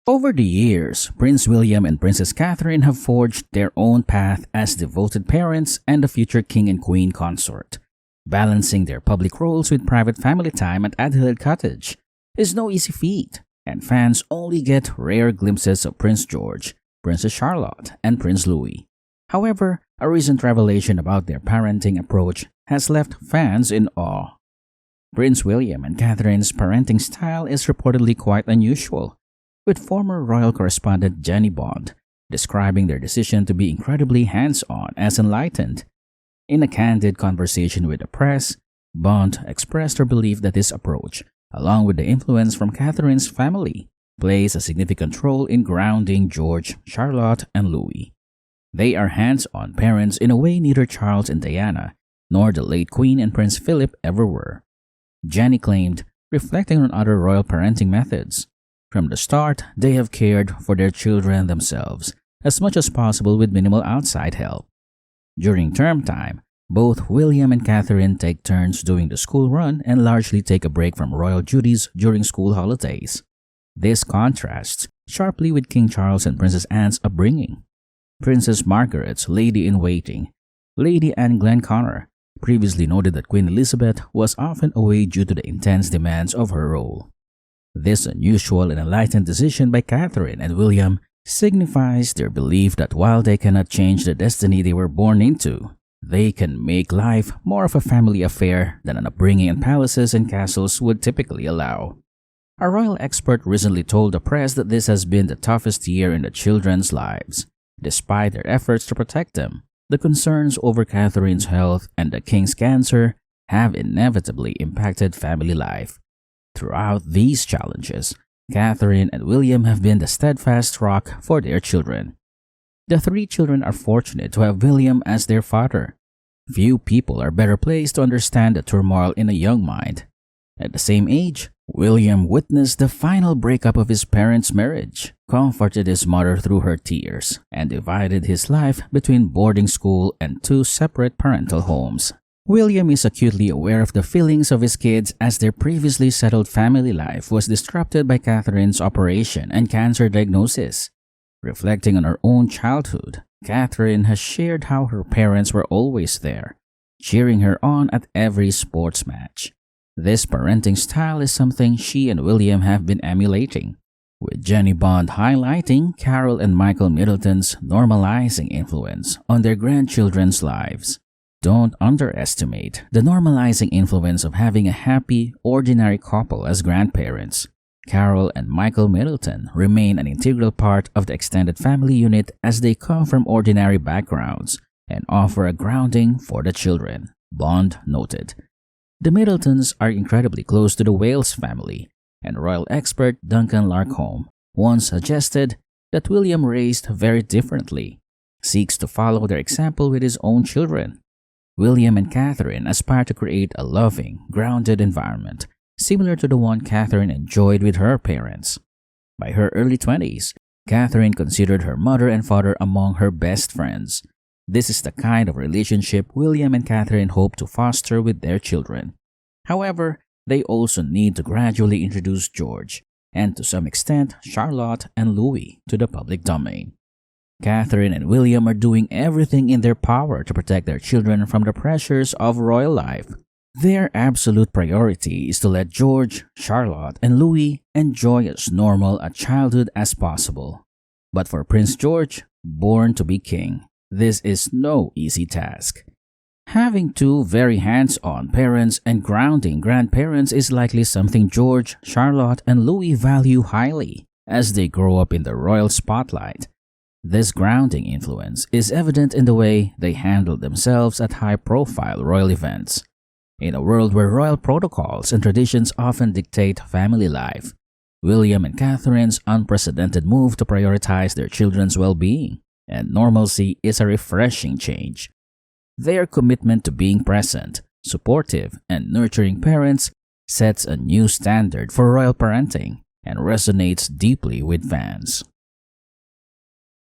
Over the years, Prince William and Princess Catherine have forged their own path as devoted parents and the future King and Queen Consort. Balancing their public roles with private family time at Adelaide Cottage is no easy feat, and fans only get rare glimpses of Prince George, Princess Charlotte, and Prince Louis. However, a recent revelation about their parenting approach has left fans in awe. Prince William and Catherine's parenting style is reportedly quite unusual, with former royal correspondent Jenny Bond describing their decision to be incredibly hands-on as enlightened. In a candid conversation with the press, Bond expressed her belief that this approach, along with the influence from Catherine's family, plays a significant role in grounding George, Charlotte, and Louis. They are hands-on parents in a way neither Charles and Diana nor the late Queen and Prince Philip ever were. Jenny claimed, reflecting on other royal parenting methods, "From the start, they have cared for their children themselves as much as possible with minimal outside help. During term time, both William and Catherine take turns doing the school run and largely take a break from royal duties during school holidays. This contrasts sharply with King Charles and Princess Anne's upbringing. Princess Margaret's lady-in-waiting, Lady Anne Glenconner, previously noted that Queen Elizabeth was often away due to the intense demands of her role. This unusual and enlightened decision by Catherine and William signifies their belief that while they cannot change the destiny they were born into, they can make life more of a family affair than an upbringing in palaces and castles would typically allow. A royal expert recently told the press that this has been the toughest year in the children's lives. Despite their efforts to protect them, the concerns over Catherine's health and the king's cancer have inevitably impacted family life. Throughout these challenges, Catherine and William have been the steadfast rock for their children. The three children are fortunate to have William as their father. Few people are better placed to understand the turmoil in a young mind. At the same age, William witnessed the final breakup of his parents' marriage, comforted his mother through her tears, and divided his life between boarding school and two separate parental homes. William is acutely aware of the feelings of his kids as their previously settled family life was disrupted by Catherine's operation and cancer diagnosis. Reflecting on her own childhood, Catherine has shared how her parents were always there, cheering her on at every sports match. This parenting style is something she and William have been emulating, with Jenny Bond highlighting Carol and Michael Middleton's normalizing influence on their grandchildren's lives. Don't underestimate the normalizing influence of having a happy, ordinary couple as grandparents. Carol and Michael Middleton remain an integral part of the extended family unit as they come from ordinary backgrounds and offer a grounding for the children, Bond noted. The Middletons are incredibly close to the Wales family, and royal expert Duncan Larcombe once suggested that William, raised very differently, seeks to follow their example with his own children. William and Catherine aspire to create a loving, grounded environment, similar to the one Catherine enjoyed with her parents. By her early 20s, Catherine considered her mother and father among her best friends. This is the kind of relationship William and Catherine hope to foster with their children. However, they also need to gradually introduce George, and to some extent Charlotte and Louis, to the public domain. Catherine and William are doing everything in their power to protect their children from the pressures of royal life. Their absolute priority is to let George, Charlotte, and Louis enjoy as normal a childhood as possible. But for Prince George, born to be king, this is no easy task. Having two very hands-on parents and grounding grandparents is likely something George, Charlotte, and Louis value highly as they grow up in the royal spotlight. This grounding influence is evident in the way they handle themselves at high-profile royal events. In a world where royal protocols and traditions often dictate family life, William and Catherine's unprecedented move to prioritize their children's well-being and normalcy is a refreshing change. Their commitment to being present, supportive, and nurturing parents sets a new standard for royal parenting and resonates deeply with fans.